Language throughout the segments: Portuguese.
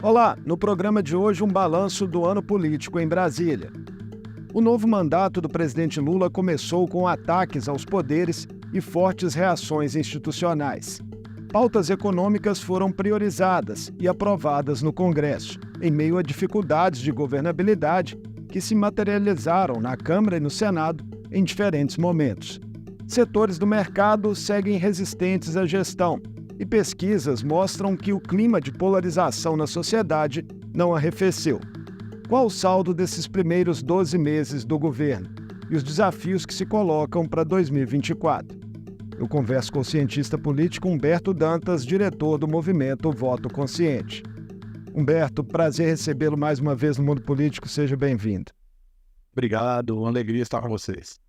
Olá, no programa de hoje um balanço do ano político em Brasília. O novo mandato do presidente Lula começou com ataques aos poderes e fortes reações institucionais. Pautas econômicas foram priorizadas e aprovadas no Congresso, em meio a dificuldades de governabilidade que se materializaram na Câmara e no Senado em diferentes momentos. Setores do mercado seguem resistentes à gestão, e pesquisas mostram que o clima de polarização na sociedade não arrefeceu. Qual o saldo desses primeiros 12 meses do governo e os desafios que se colocam para 2024? Eu converso com o cientista político Humberto Dantas, diretor do movimento Voto Consciente. Humberto, prazer recebê-lo mais uma vez no Mundo Político, seja bem-vindo. Obrigado, uma alegria estar com vocês.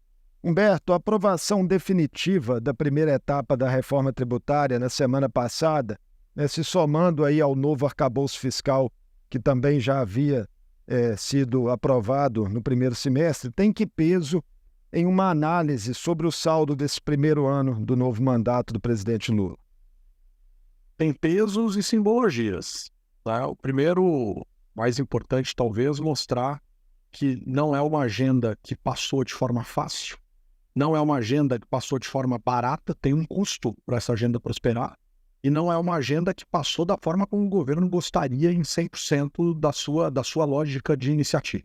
Humberto, a aprovação definitiva da primeira etapa da reforma tributária na semana passada, se somando aí ao novo arcabouço fiscal que também já havia sido aprovado no primeiro semestre, tem que peso em uma análise sobre o saldo desse primeiro ano do novo mandato do presidente Lula? Tem pesos e simbologias. Tá? O primeiro, mais importante talvez, mostrar que não é uma agenda que passou de forma fácil, não é uma agenda que passou de forma barata, tem um custo para essa agenda prosperar, e não é uma agenda que passou da forma como o governo gostaria em 100% da sua lógica de iniciativa.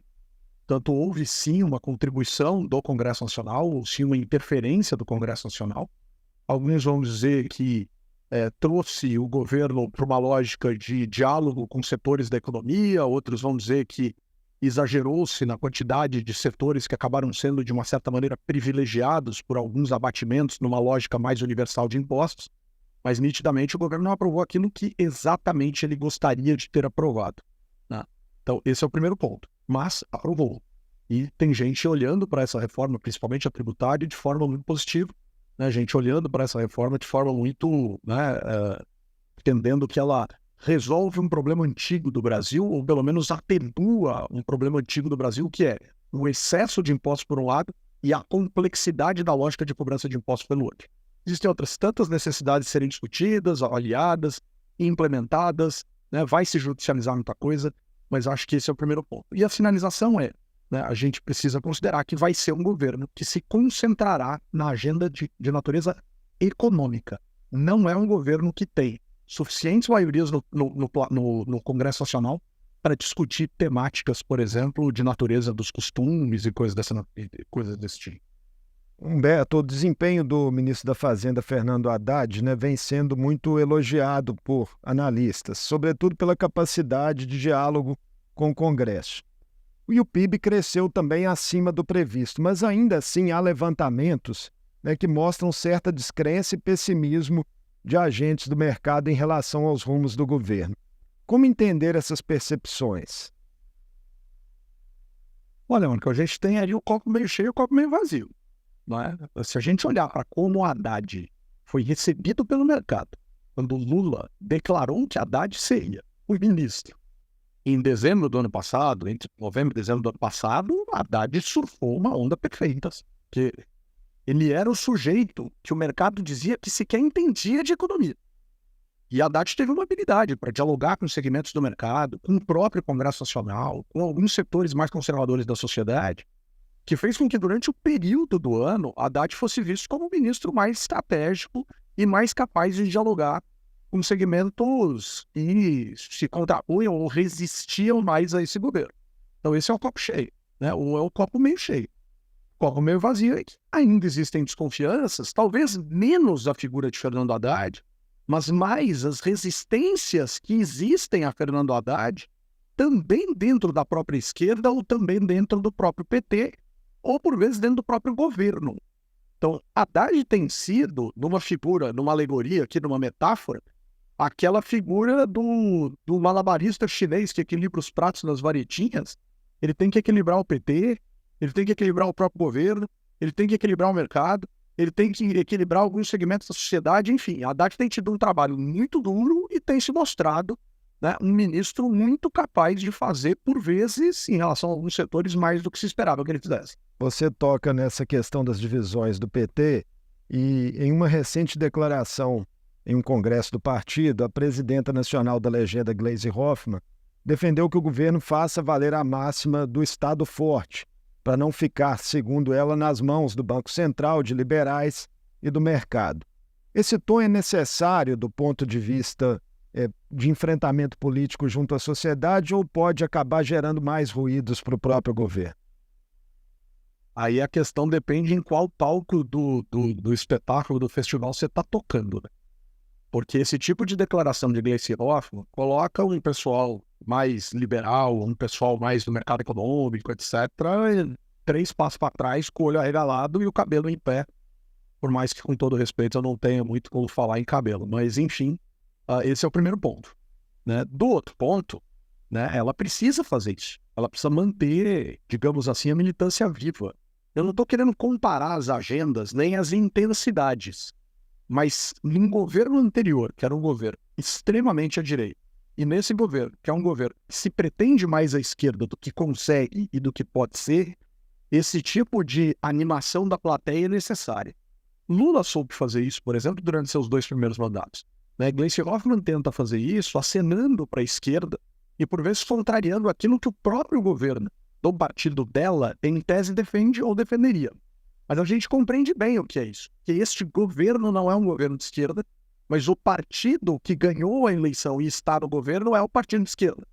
Portanto, houve sim uma contribuição do Congresso Nacional, ou sim uma interferência do Congresso Nacional. Alguns vão dizer que trouxe o governo para uma lógica de diálogo com setores da economia, outros vão dizer que exagerou-se na quantidade de setores que acabaram sendo, de uma certa maneira, privilegiados por alguns abatimentos numa lógica mais universal de impostos, mas nitidamente o governo não aprovou aquilo que exatamente ele gostaria de ter aprovado, né? Então, esse é o primeiro ponto, mas aprovou. E tem gente olhando para essa reforma, principalmente a tributária, de forma muito positiva, né? Gente olhando para essa reforma de forma muito, entendendo que ela resolve um problema antigo do Brasil, ou pelo menos atenua um problema antigo do Brasil, que é o excesso de impostos por um lado e a complexidade da lógica de cobrança de impostos pelo outro. Existem outras tantas necessidades de serem discutidas, avaliadas, implementadas, né? Vai se judicializar muita coisa, mas acho que esse é o primeiro ponto. E a finalização né, a gente precisa considerar que vai ser um governo que se concentrará na agenda de natureza econômica. Não é um governo que tem suficientes maiorias no Congresso Nacional para discutir temáticas, por exemplo, de natureza dos costumes e coisas desse tipo. Humberto, o desempenho do ministro da Fazenda, Fernando Haddad, vem sendo muito elogiado por analistas, sobretudo pela capacidade de diálogo com o Congresso. E o PIB cresceu também acima do previsto, mas ainda assim há levantamentos que mostram certa descrença e pessimismo de agentes do mercado em relação aos rumos do governo. Como entender essas percepções? Olha, Marco, a gente tem ali o copo meio cheio e o copo meio vazio. Não é? Se a gente olhar para como o Haddad foi recebido pelo mercado, quando Lula declarou que Haddad seria o ministro, em dezembro do ano passado, entre novembro e dezembro do ano passado, Haddad surfou uma onda perfeita. Que ele era o sujeito que o mercado dizia que sequer entendia de economia. E Haddad teve uma habilidade para dialogar com os segmentos do mercado, com o próprio Congresso Nacional, com alguns setores mais conservadores da sociedade, que fez com que durante o período do ano, Haddad fosse visto como o ministro mais estratégico e mais capaz de dialogar com segmentos que se contrapunham ou resistiam mais a esse governo. Então esse é o copo cheio, né? Ou é o copo meio cheio. Copo meio vazio, ainda existem desconfianças, talvez menos a figura de Fernando Haddad, mas mais as resistências que existem a Fernando Haddad, também dentro da própria esquerda ou também dentro do próprio PT, ou por vezes dentro do próprio governo. Então, Haddad tem sido, numa figura, numa alegoria aqui, numa metáfora, aquela figura do malabarista chinês que equilibra os pratos nas varetinhas. Ele tem que equilibrar o PT, ele tem que equilibrar o próprio governo, ele tem que equilibrar o mercado, ele tem que equilibrar alguns segmentos da sociedade, enfim. A Haddad tem tido um trabalho muito duro e tem se mostrado, né, um ministro muito capaz de fazer, por vezes, em relação a alguns setores, mais do que se esperava que ele fizesse. Você toca nessa questão das divisões do PT e, em uma recente declaração em um congresso do partido, a presidenta nacional da legenda, Gleisi Hoffmann, defendeu que o governo faça valer a máxima do Estado forte, para não ficar, segundo ela, nas mãos do Banco Central, de liberais e do mercado. Esse tom é necessário do ponto de vista de enfrentamento político junto à sociedade ou pode acabar gerando mais ruídos para o próprio governo? Aí a questão depende em qual palco do espetáculo, do festival você está tocando, né? Porque esse tipo de declaração de Gleisi Hoffmann coloca um pessoal mais liberal, um pessoal mais do mercado econômico, etc., 3 passos para trás, com o olho arregalado e o cabelo em pé. Por mais que, com todo respeito, eu não tenha muito como falar em cabelo. Mas, enfim, esse é o primeiro ponto, né? Do outro ponto, né, ela precisa fazer isso. Ela precisa manter, digamos assim, a militância viva. Eu não estou querendo comparar as agendas nem as intensidades, mas num governo anterior, que era um governo extremamente à direita, e nesse governo, que é um governo que se pretende mais à esquerda do que consegue e do que pode ser, esse tipo de animação da plateia é necessária. Lula soube fazer isso, por exemplo, durante seus 2 primeiros mandatos. Né? Gleisi Hoffmann tenta fazer isso acenando para a esquerda e, por vezes, contrariando aquilo que o próprio governo do partido dela, em tese, defende ou defenderia. Mas a gente compreende bem o que é isso. Que este governo não é um governo de esquerda, mas o partido que ganhou a eleição e está no governo é o partido de esquerda.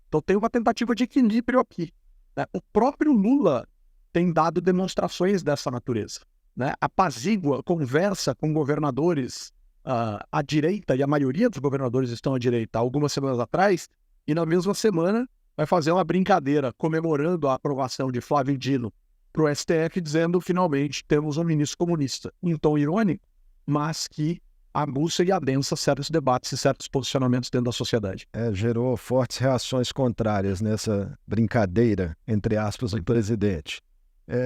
Então tem uma tentativa de equilíbrio aqui. Né? O próprio Lula tem dado demonstrações dessa natureza. Né? Apazigua, conversa com governadores à direita, e a maioria dos governadores estão à direita, algumas semanas atrás, e na mesma semana vai fazer uma brincadeira comemorando a aprovação de Flávio Dino para o STF, dizendo finalmente temos um ministro comunista. Em tom irônico, mas que aguça e adensa certos debates e certos posicionamentos dentro da sociedade. Gerou fortes reações contrárias nessa brincadeira, entre aspas, do presidente.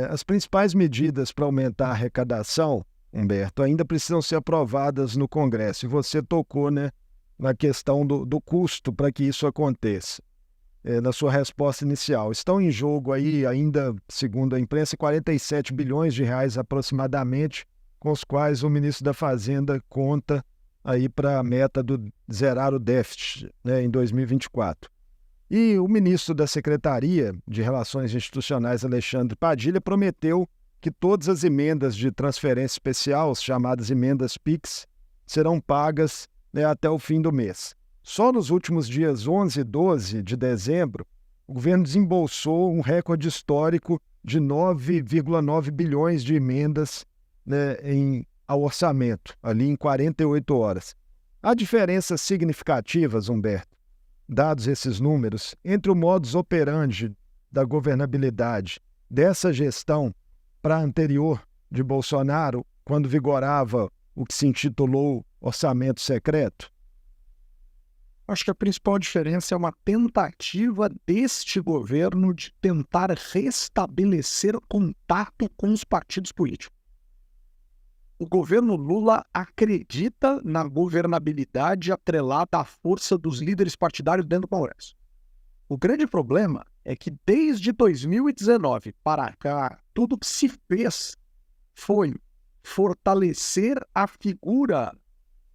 As principais medidas para aumentar a arrecadação, Humberto, ainda precisam ser aprovadas no Congresso. E você tocou, né, na questão do custo para que isso aconteça. Na sua resposta inicial. Estão em jogo aí, ainda, segundo a imprensa, 47 bilhões de reais aproximadamente, com os quais o ministro da Fazenda conta aí para a meta do zerar o déficit, né, em 2024. E o ministro da Secretaria de Relações Institucionais, Alexandre Padilha, prometeu que todas as emendas de transferência especial, chamadas emendas PIX, serão pagas, né, até o fim do mês. Só nos últimos dias 11 e 12 de dezembro, o governo desembolsou um recorde histórico de 9,9 bilhões de emendas, né, ao orçamento, ali em 48 horas. Há diferenças significativas, Humberto, dados esses números, entre o modus operandi da governabilidade dessa gestão para a anterior de Bolsonaro, quando vigorava o que se intitulou orçamento secreto? Acho que a principal diferença é uma tentativa deste governo de tentar restabelecer contato com os partidos políticos. O governo Lula acredita na governabilidade atrelada à força dos líderes partidários dentro do Congresso. O grande problema é que desde 2019 para cá, tudo que se fez foi fortalecer a figura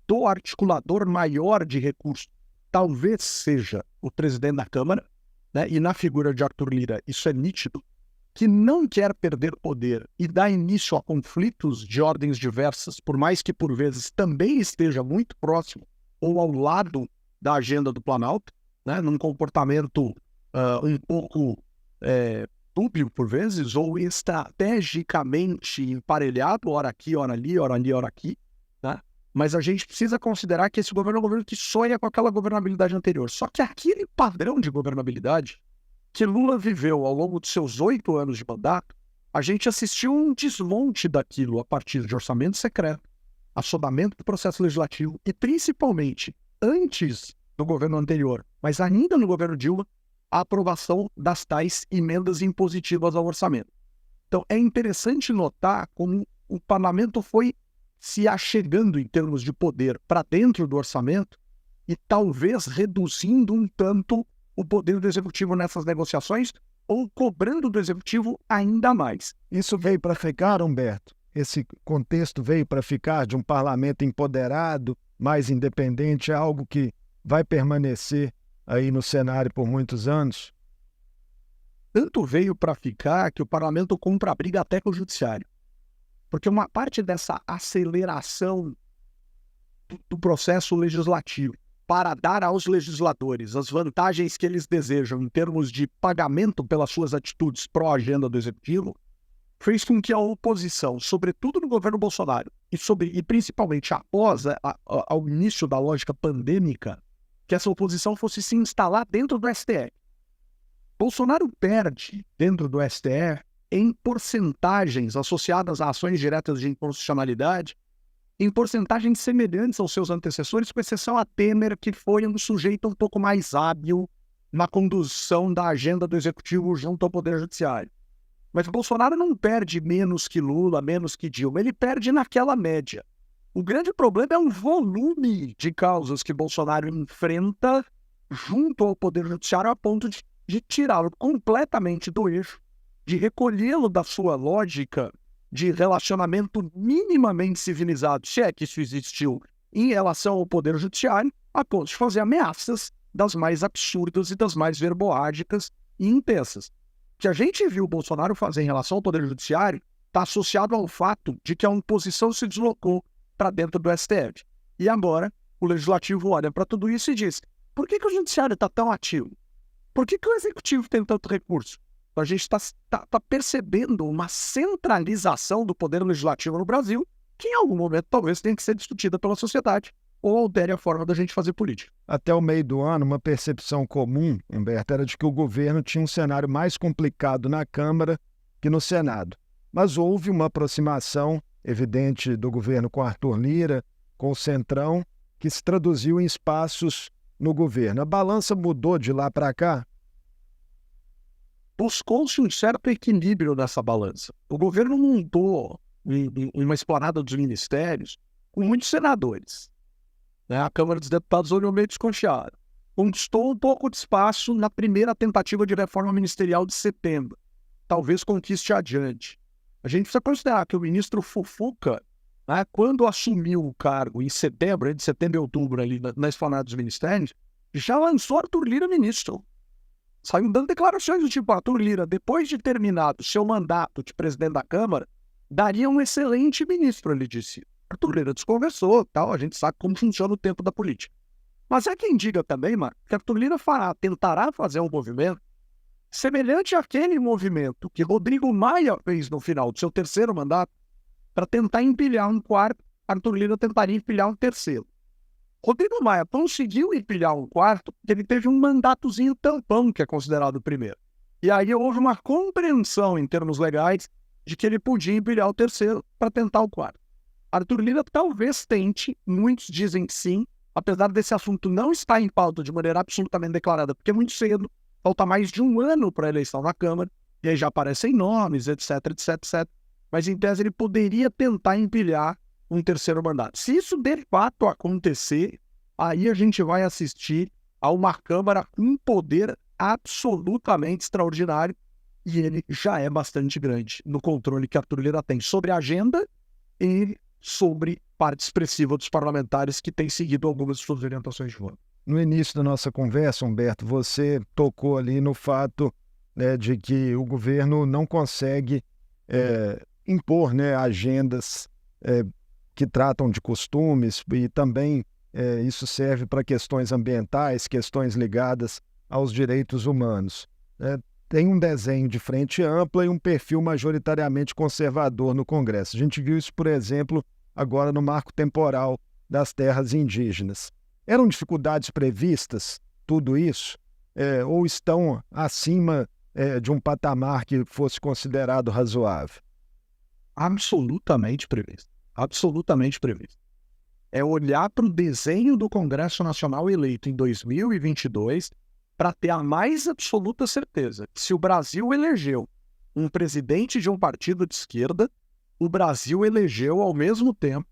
do articulador maior de recursos. Talvez seja o presidente da Câmara, né? E na figura de Arthur Lira isso é nítido, que não quer perder poder e dá início a conflitos de ordens diversas, por mais que por vezes também esteja muito próximo ou ao lado da agenda do Planalto, né? Num comportamento um pouco dúbio por vezes, ou estrategicamente emparelhado, ora aqui, ora ali, ora ali, ora aqui, né? Mas a gente precisa considerar que esse governo é um governo que sonha com aquela governabilidade anterior. Só que aquele padrão de governabilidade que Lula viveu ao longo de seus 8 anos de mandato, a gente assistiu um desmonte daquilo a partir de orçamento secreto, assodamento do processo legislativo e, principalmente, antes do governo anterior, mas ainda no governo Dilma, a aprovação das tais emendas impositivas ao orçamento. Então, é interessante notar como o parlamento foi se achegando em termos de poder para dentro do orçamento e talvez reduzindo um tanto o poder do executivo nessas negociações ou cobrando do executivo ainda mais. Isso veio para ficar, Humberto? Esse contexto veio para ficar de um parlamento empoderado, mais independente, é algo que vai permanecer aí no cenário por muitos anos? Tanto veio para ficar que o parlamento compra a briga até com o judiciário. Porque uma parte dessa aceleração do processo legislativo para dar aos legisladores as vantagens que eles desejam em termos de pagamento pelas suas atitudes pró-agenda do executivo, fez com que a oposição, sobretudo no governo Bolsonaro, e principalmente após ao início da lógica pandêmica, que essa oposição fosse se instalar dentro do STF. Bolsonaro perde dentro do STF em porcentagens associadas a ações diretas de inconstitucionalidade, em porcentagens semelhantes aos seus antecessores, com exceção a Temer, que foi um sujeito um pouco mais hábil na condução da agenda do executivo junto ao Poder Judiciário. Mas Bolsonaro não perde menos que Lula, menos que Dilma, ele perde naquela média. O grande problema é o volume de causas que Bolsonaro enfrenta junto ao Poder Judiciário a ponto de tirá-lo completamente do eixo, de recolhê-lo da sua lógica de relacionamento minimamente civilizado, se é que isso existiu, em relação ao Poder Judiciário, a ponto de fazer ameaças das mais absurdas e das mais verborrágicas e intensas. O que a gente viu o Bolsonaro fazer em relação ao Poder Judiciário está associado ao fato de que a oposição se deslocou para dentro do STF. E agora o Legislativo olha para tudo isso e diz: por que o Judiciário está tão ativo? Por que o Executivo tem tanto recurso? A gente está percebendo uma centralização do poder legislativo no Brasil, que em algum momento talvez tenha que ser discutida pela sociedade ou altere a forma da gente fazer política. Até o meio do ano, uma percepção comum, Humberto, era de que o governo tinha um cenário mais complicado na Câmara que no Senado. Mas houve uma aproximação evidente do governo com Arthur Lira, com o Centrão, que se traduziu em espaços no governo. A balança mudou de lá para cá? Buscou-se um certo equilíbrio nessa balança. O governo montou uma esplanada dos ministérios com muitos senadores. A Câmara dos Deputados olhou meio desconfiada. Conquistou um pouco de espaço na primeira tentativa de reforma ministerial de setembro. Talvez conquiste adiante. A gente precisa considerar que o ministro Fufuca, quando assumiu o cargo em setembro, entre setembro e outubro, ali na esplanada dos ministérios, já lançou Arthur Lira ministro. Saiu dando declarações do tipo: Arthur Lira, depois de terminado seu mandato de presidente da Câmara, daria um excelente ministro, ele disse. Arthur Lira desconversou, tal, a gente sabe como funciona o tempo da política. Mas há quem diga também, Marco, que Arthur Lira tentará fazer um movimento semelhante àquele movimento que Rodrigo Maia fez no final do seu terceiro mandato para tentar empilhar um quarto. Arthur Lira tentaria empilhar um terceiro. Rodrigo Maia conseguiu empilhar um quarto porque ele teve um mandatozinho tampão, que é considerado o primeiro. E aí houve uma compreensão em termos legais de que ele podia empilhar o terceiro para tentar o quarto. Arthur Lira talvez tente, muitos dizem sim, apesar desse assunto não estar em pauta de maneira absolutamente declarada, porque é muito cedo, falta mais de um ano para a eleição na Câmara, e aí já aparecem nomes, etc, etc, etc. Mas em tese ele poderia tentar empilhar um terceiro mandato. Se isso de fato acontecer, aí a gente vai assistir a uma Câmara com um poder absolutamente extraordinário, e ele já é bastante grande no controle que Arthur Lira tem sobre a agenda e sobre parte expressiva dos parlamentares que têm seguido algumas de suas orientações de voto. No início da nossa conversa, Humberto, você tocou ali no fato, né, de que o governo não consegue impor, né, agendas que tratam de costumes, e também isso serve para questões ambientais, questões ligadas aos direitos humanos. Tem um desenho de frente ampla e um perfil majoritariamente conservador no Congresso. A gente viu isso, por exemplo, agora no marco temporal das terras indígenas. Eram dificuldades previstas, tudo isso? Ou estão acima de um patamar que fosse considerado razoável? Absolutamente previsto. Absolutamente previsto. É olhar para o desenho do Congresso Nacional eleito em 2022 para ter a mais absoluta certeza que, se o Brasil elegeu um presidente de um partido de esquerda, o Brasil elegeu, ao mesmo tempo,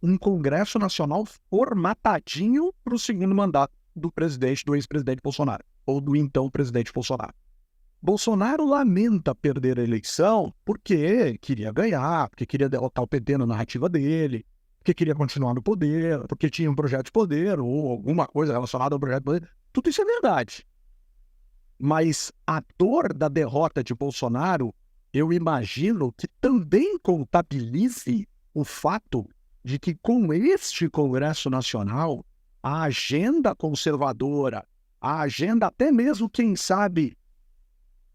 um Congresso Nacional formatadinho para o segundo mandato do ex-presidente Bolsonaro, ou do então presidente Bolsonaro. Bolsonaro lamenta perder a eleição porque queria ganhar, porque queria derrotar o PT na narrativa dele, porque queria continuar no poder, porque tinha um projeto de poder ou alguma coisa relacionada ao projeto de poder. Tudo isso é verdade. Mas a dor da derrota de Bolsonaro, eu imagino que também contabilize o fato de que com este Congresso Nacional, a agenda conservadora, a agenda até mesmo, quem sabe,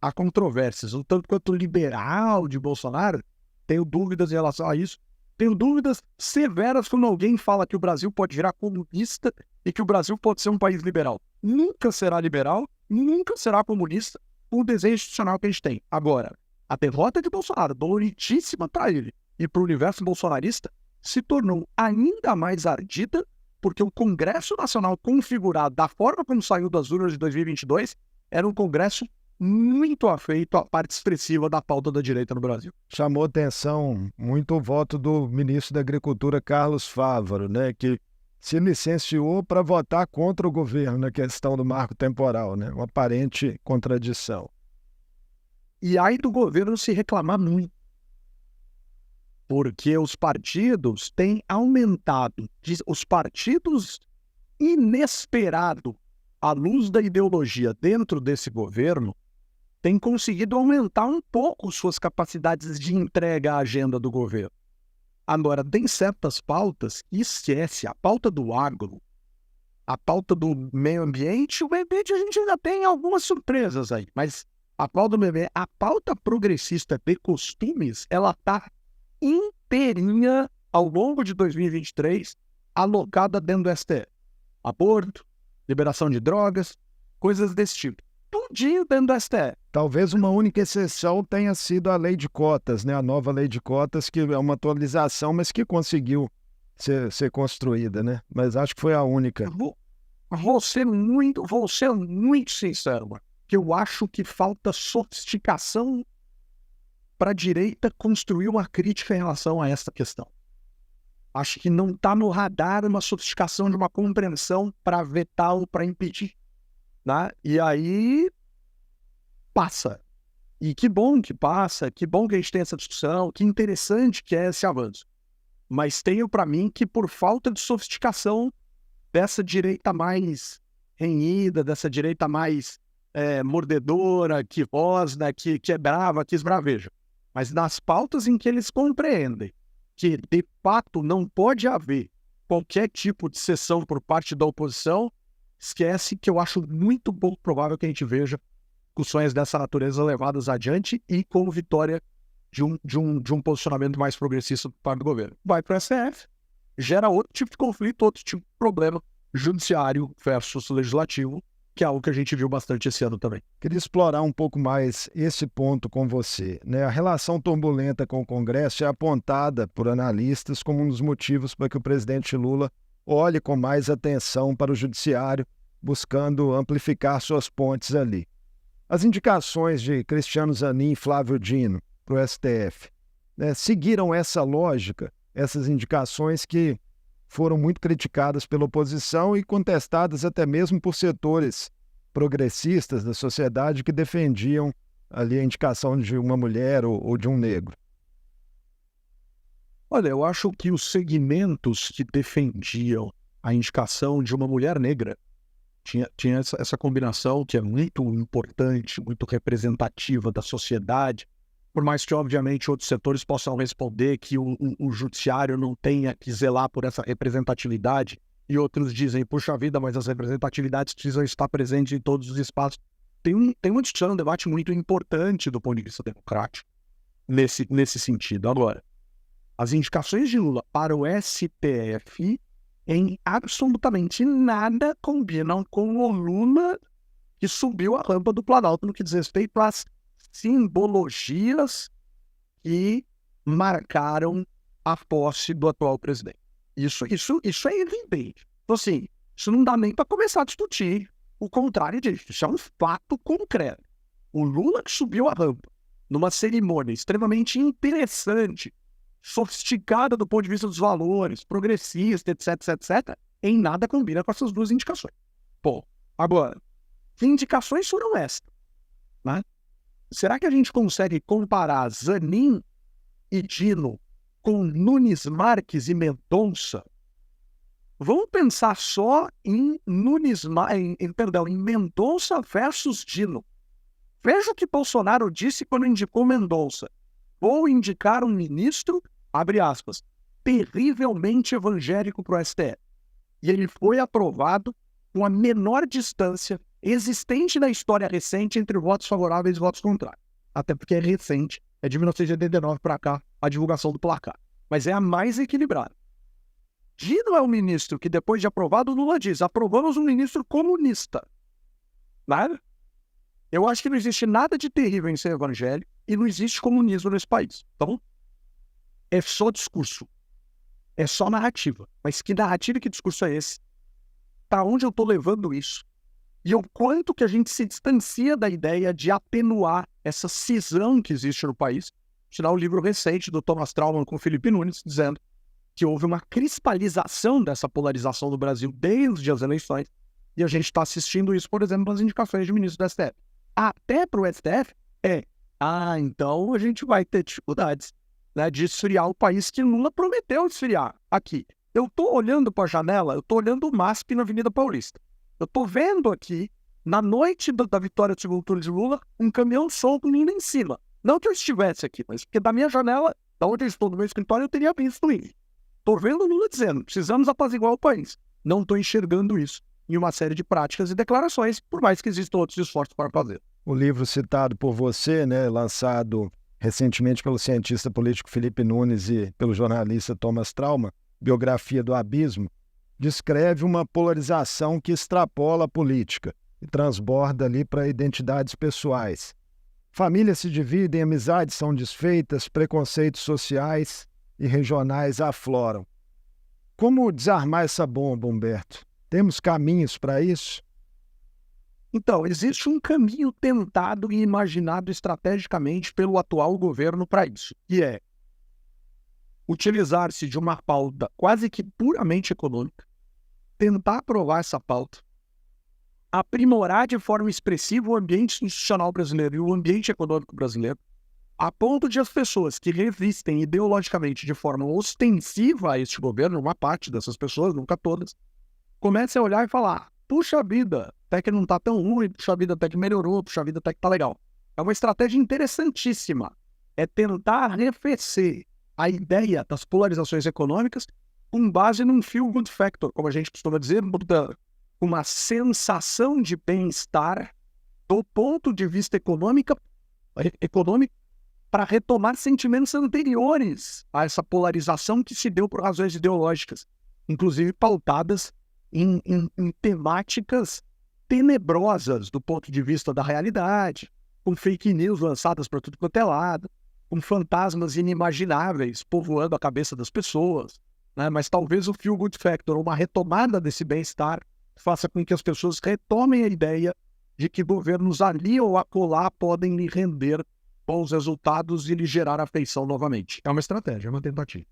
há controvérsias, um tanto quanto liberal de Bolsonaro, tenho dúvidas em relação a isso. Tenho dúvidas severas quando alguém fala que o Brasil pode virar comunista e que o Brasil pode ser um país liberal. Nunca será liberal, nunca será comunista com o desenho institucional que a gente tem. Agora, a derrota de Bolsonaro, doloridíssima para ele e para o universo bolsonarista, se tornou ainda mais ardida porque o Congresso Nacional configurado da forma como saiu das urnas de 2022 era um Congresso muito afeito à parte expressiva da pauta da direita no Brasil. Chamou atenção muito o voto do ministro da Agricultura, Carlos Fávaro, né, que se licenciou para votar contra o governo na questão do marco temporal, né, uma aparente contradição. E aí do governo se reclamar muito, porque os partidos têm aumentado, os partidos inesperado à luz da ideologia dentro desse governo, tem conseguido aumentar um pouco suas capacidades de entrega à agenda do governo. Agora, tem certas pautas que esquece. A pauta do agro, a pauta do meio ambiente, o meio ambiente a gente ainda tem algumas surpresas aí, mas a pauta do meio ambiente, a pauta progressista de costumes, ela está inteirinha ao longo de 2023 alocada dentro do STF. Aborto, liberação de drogas, coisas desse tipo. Tudinho dentro do STF. Talvez uma única exceção tenha sido a lei de cotas, né? A nova lei de cotas, que é uma atualização, mas que conseguiu ser construída, né? Mas acho que foi a única. Vou ser muito sincero, mano, que eu acho que falta sofisticação para a direita construir uma crítica em relação a essa questão. Acho que não está no radar uma sofisticação de uma compreensão para vetar ou para impedir. Né? E aí passa. E que bom que passa, que bom que a gente tem essa discussão, que interessante que é esse avanço. Mas tenho para mim que por falta de sofisticação dessa direita mais renhida, dessa direita mais mordedora, que rosna, que é brava, que esbraveja. Mas nas pautas em que eles compreendem que de fato não pode haver qualquer tipo de cessão por parte da oposição, esquece que eu acho muito pouco provável que a gente veja discussões dessa natureza levadas adiante e com vitória de um posicionamento mais progressista por parte do governo. Vai para o STF, gera outro tipo de conflito, outro tipo de problema, judiciário versus legislativo, que é algo que a gente viu bastante esse ano também. Queria explorar um pouco mais esse ponto com você, né? A relação turbulenta com o Congresso é apontada por analistas como um dos motivos para que o presidente Lula olhe com mais atenção para o judiciário, buscando amplificar suas pontes ali. As indicações de Cristiano Zanin e Flávio Dino para o STF, né, seguiram essa lógica, essas indicações que foram muito criticadas pela oposição e contestadas até mesmo por setores progressistas da sociedade que defendiam ali a indicação de uma mulher ou de um negro. Olha, eu acho que os segmentos que defendiam a indicação de uma mulher negra tinha essa combinação que é muito importante, muito representativa da sociedade, por mais que, obviamente, outros setores possam responder que o judiciário não tenha que zelar por essa representatividade, e outros dizem, puxa vida, mas as representatividades precisam estar presentes em todos os espaços. Tem uma discussão, um debate muito importante do ponto de vista democrático nesse sentido. Agora, as indicações de Lula para o STF em absolutamente nada combinam com o Lula que subiu a rampa do Planalto no que diz respeito às simbologias que marcaram a posse do atual presidente. Isso é evidente. Então, assim, isso não dá nem para começar a discutir o contrário disso. Isso é um fato concreto. O Lula que subiu a rampa numa cerimônia extremamente interessante, sofisticada do ponto de vista dos valores, progressista, etc, em nada combina com essas duas indicações. Pô, agora, que indicações foram essas? Né? Será que a gente consegue comparar Zanin e Dino com Nunes Marques e Mendonça? Vamos pensar só em em Mendonça versus Dino. Veja o que Bolsonaro disse quando indicou Mendonça. Vou indicar um ministro, abre aspas, terrivelmente evangélico para o STF. E ele foi aprovado com a menor distância existente na história recente entre votos favoráveis e votos contrários. Até porque é recente, é de 1989 para cá, a divulgação do placar. Mas é a mais equilibrada. Dino é o ministro que, depois de aprovado, Lula diz: aprovamos um ministro comunista. Nada? Eu acho que não existe nada de terrível em ser evangélico e não existe comunismo nesse país, tá bom? É só discurso. É só narrativa. Mas que narrativa e que discurso é esse? Para onde eu estou levando isso? E o quanto que a gente se distancia da ideia de atenuar essa cisão que existe no país. Tirar o livro recente do Thomas Trauman com Felipe Nunes, dizendo que houve uma cristalização dessa polarização do Brasil desde as eleições. E a gente está assistindo isso, por exemplo, nas indicações de ministro do STF. Até para o STF então a gente vai ter dificuldades, né, de esfriar o país que Lula prometeu esfriar. Aqui, eu estou olhando para a janela, eu estou olhando o MASP na Avenida Paulista. Eu estou vendo aqui, na noite da vitória do segundo turno de Lula, um caminhão solto indo em cima. Não que eu estivesse aqui, mas porque da minha janela, da onde eu estou no meu escritório, eu teria visto isso. Estou vendo o Lula dizendo: precisamos apaziguar o país. Não estou enxergando isso em uma série de práticas e declarações, por mais que existam outros esforços para fazer. O livro citado por você, né, lançado recentemente pelo cientista político Felipe Nunes e pelo jornalista Thomas Trauman, Biografia do Abismo, descreve uma polarização que extrapola a política e transborda ali para identidades pessoais. Famílias se dividem, amizades são desfeitas, preconceitos sociais e regionais afloram. Como desarmar essa bomba, Humberto? Temos caminhos para isso? Então, existe um caminho tentado e imaginado estrategicamente pelo atual governo para isso, que é utilizar-se de uma pauta quase que puramente econômica, tentar aprovar essa pauta, aprimorar de forma expressiva o ambiente institucional brasileiro e o ambiente econômico brasileiro, a ponto de as pessoas que resistem ideologicamente de forma ostensiva a este governo, uma parte dessas pessoas, nunca todas, comecem a olhar e falar: puxa vida, até que não tá tão ruim, puxa vida, até que melhorou, puxa vida, até que tá legal. É uma estratégia interessantíssima. É tentar arrefecer a ideia das polarizações econômicas com base num feel-good factor, como a gente costuma dizer, uma sensação de bem-estar do ponto de vista econômico para retomar sentimentos anteriores a essa polarização que se deu por razões ideológicas, inclusive pautadas em temáticas tenebrosas do ponto de vista da realidade, com fake news lançadas para tudo quanto é lado, com fantasmas inimagináveis povoando a cabeça das pessoas, né? Mas talvez o feel good factor, uma retomada desse bem-estar, faça com que as pessoas retomem a ideia de que governos ali ou acolá podem lhe render bons resultados e lhe gerar afeição novamente. É uma estratégia, é uma tentativa.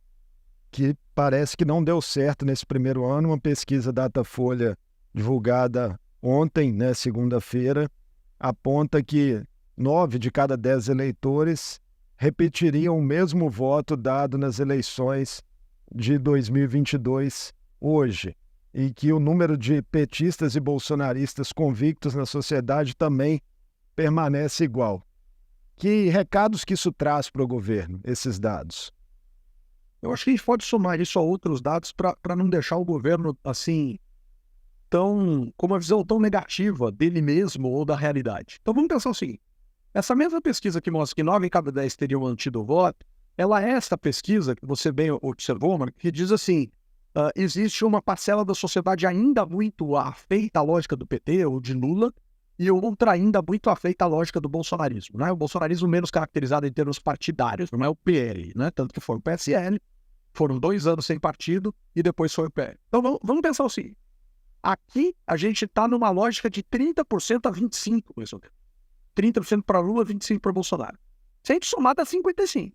Que parece que não deu certo nesse primeiro ano. Uma pesquisa Datafolha divulgada ontem, né, segunda-feira, aponta que 9 de cada 10 eleitores repetiriam o mesmo voto dado nas eleições de 2022 hoje, e que o número de petistas e bolsonaristas convictos na sociedade também permanece igual. Que recados que isso traz para o governo, esses dados? Eu acho que a gente pode somar isso a outros dados para não deixar o governo assim com uma visão tão negativa dele mesmo ou da realidade. Então vamos pensar o seguinte: essa mesma pesquisa que mostra que 9 em cada 10 teriam mantido o voto, ela é essa pesquisa que você bem observou, mano, que diz assim: existe uma parcela da sociedade ainda muito afeita à lógica do PT ou de Lula, e outra ainda muito afeita à lógica do bolsonarismo, né? O bolsonarismo menos caracterizado em termos partidários, não é o PL, né? Tanto que foi o PSL, foram 2 anos sem partido e depois foi o PL. Então vamos pensar o seguinte: aqui a gente está numa lógica de 30% a 25%. 30% para Lula, 25% para Bolsonaro. Se a gente somar, dá 55%.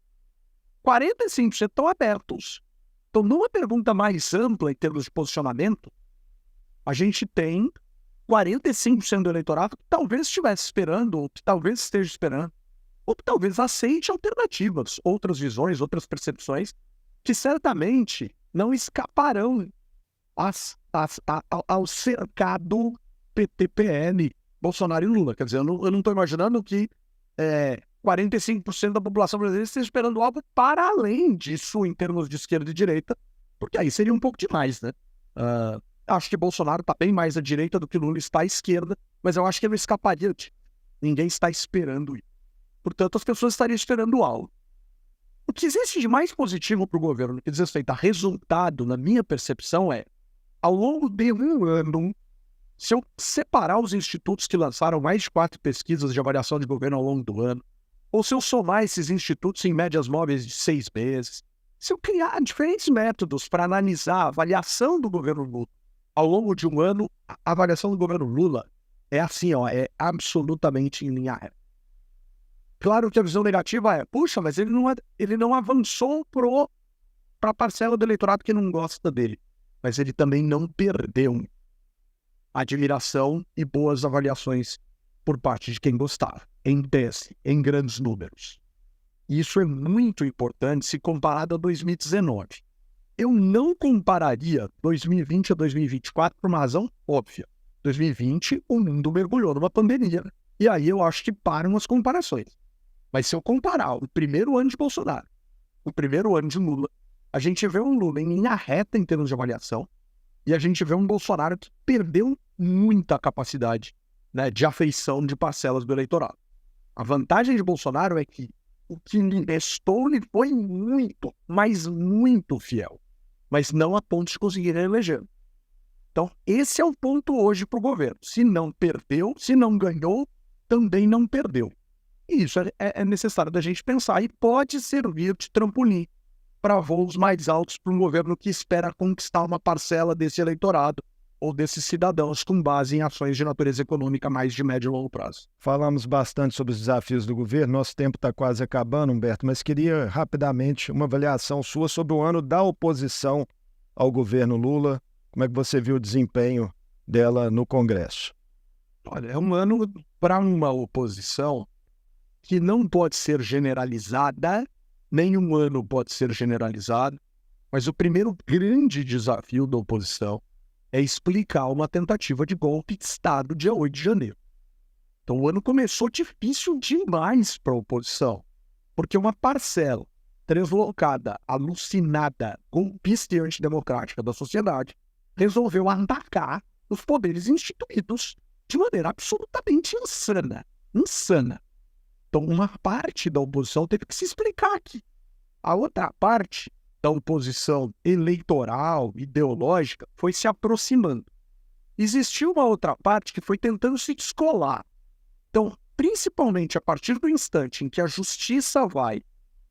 45% estão abertos. Então, numa pergunta mais ampla em termos de posicionamento, a gente tem 45% do eleitorado que talvez estivesse esperando, ou que talvez esteja esperando, ou que talvez aceite alternativas, outras visões, outras percepções, que certamente não escaparão ao cercado PT-PL, Bolsonaro e Lula. Quer dizer, eu não estou imaginando que 45% da população brasileira esteja esperando algo para além disso em termos de esquerda e direita, porque aí seria um pouco demais, né? Acho que Bolsonaro está bem mais à direita do que Lula está à esquerda, mas eu acho que ele escaparia. Ninguém está esperando isso. Portanto, as pessoas estariam esperando algo. O que existe de mais positivo para o governo, no que diz respeito a resultado, na minha percepção, ao longo de um ano, se eu separar os institutos que lançaram mais de 4 pesquisas de avaliação de governo ao longo do ano, ou se eu somar esses institutos em médias móveis de 6 meses, se eu criar diferentes métodos para analisar a avaliação do governo Lula ao longo de um ano, a avaliação do governo Lula é assim, é absolutamente em linha reta. Claro que a visão negativa puxa, mas ele não avançou para a parcela do eleitorado que não gosta dele. Mas ele também não perdeu admiração e boas avaliações por parte de quem gostava, em tese, em grandes números. Isso é muito importante se comparado a 2019. Eu não compararia 2020 a 2024 por uma razão óbvia. 2020, o mundo mergulhou numa pandemia, e aí eu acho que param as comparações. Mas se eu comparar o primeiro ano de Bolsonaro, o primeiro ano de Lula, a gente vê um Lula em linha reta em termos de avaliação, e a gente vê um Bolsonaro que perdeu muita capacidade, né, de afeição de parcelas do eleitorado. A vantagem de Bolsonaro é que o que lhe restou lhe foi muito, mas muito fiel, mas não a ponto de conseguir eleger. Então, esse é o ponto hoje para o governo. Se não perdeu, se não ganhou, também não perdeu. E isso é necessário da gente pensar e pode servir de trampolim para voos mais altos para um governo que espera conquistar uma parcela desse eleitorado ou desses cidadãos com base em ações de natureza econômica mais de médio e longo prazo. Falamos bastante sobre os desafios do governo, nosso tempo está quase acabando, Humberto, mas queria rapidamente uma avaliação sua sobre o ano da oposição ao governo Lula. Como é que você viu o desempenho dela no Congresso? Olha, é um ano para uma oposição que não pode ser generalizada, nenhum ano pode ser generalizado, mas o primeiro grande desafio da oposição é explicar uma tentativa de golpe de Estado dia 8 de janeiro. Então o ano começou difícil demais para a oposição, porque uma parcela deslocada, alucinada, golpista e antidemocrática da sociedade resolveu atacar os poderes instituídos de maneira absolutamente insana. Então uma parte da oposição teve que se explicar aqui. A outra parte da oposição eleitoral, ideológica, foi se aproximando. Existiu uma outra parte que foi tentando se descolar. Então, principalmente a partir do instante em que a justiça vai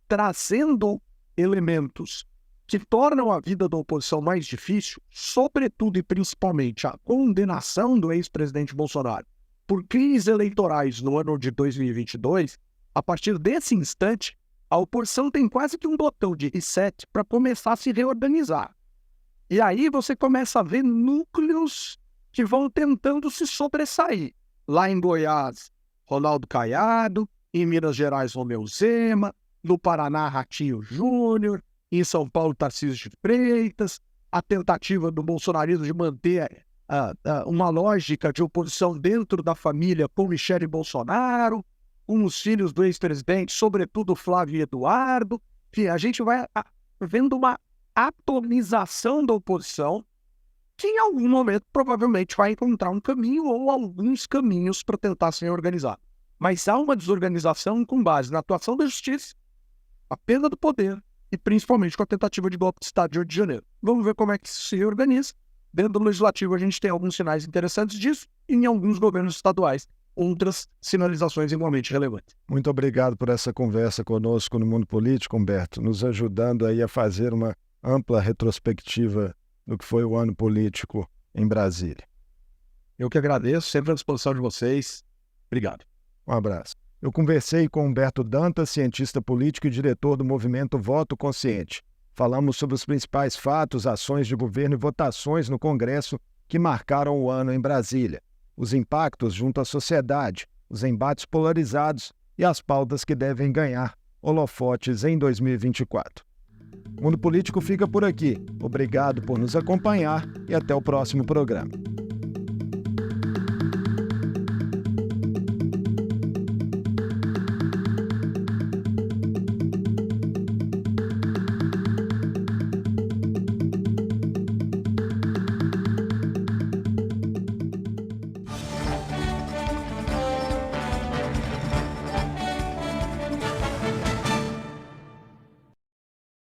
trazendo elementos que tornam a vida da oposição mais difícil, sobretudo e principalmente a condenação do ex-presidente Bolsonaro por crimes eleitorais no ano de 2022, a partir desse instante, a oposição tem quase que um botão de reset para começar a se reorganizar. E aí você começa a ver núcleos que vão tentando se sobressair. Lá em Goiás, Ronaldo Caiado, em Minas Gerais, Romeu Zema, no Paraná, Ratinho Júnior, em São Paulo, Tarcísio de Freitas, a tentativa do bolsonarismo de manter uma lógica de oposição dentro da família com Michele Bolsonaro, com os filhos do ex-presidente, sobretudo Flávio e Eduardo. Enfim, a gente vai vendo uma atomização da oposição que em algum momento provavelmente vai encontrar um caminho ou alguns caminhos para tentar se reorganizar. Mas há uma desorganização com base na atuação da justiça, a perda do poder e principalmente com a tentativa de golpe de Estado de 8 de janeiro. Vamos ver como é que isso se reorganiza. Dentro do Legislativo a gente tem alguns sinais interessantes disso e em alguns governos estaduais outras sinalizações igualmente relevantes. Muito obrigado por essa conversa conosco no Mundo Político, Humberto, nos ajudando aí a fazer uma ampla retrospectiva do que foi o ano político em Brasília. Eu que agradeço, sempre à disposição de vocês. Obrigado. Um abraço. Eu conversei com Humberto Dantas, cientista político e diretor do movimento Voto Consciente. Falamos sobre os principais fatos, ações de governo e votações no Congresso que marcaram o ano em Brasília, os impactos junto à sociedade, os embates polarizados e as pautas que devem ganhar holofotes em 2024. O Mundo Político fica por aqui. Obrigado por nos acompanhar e até o próximo programa.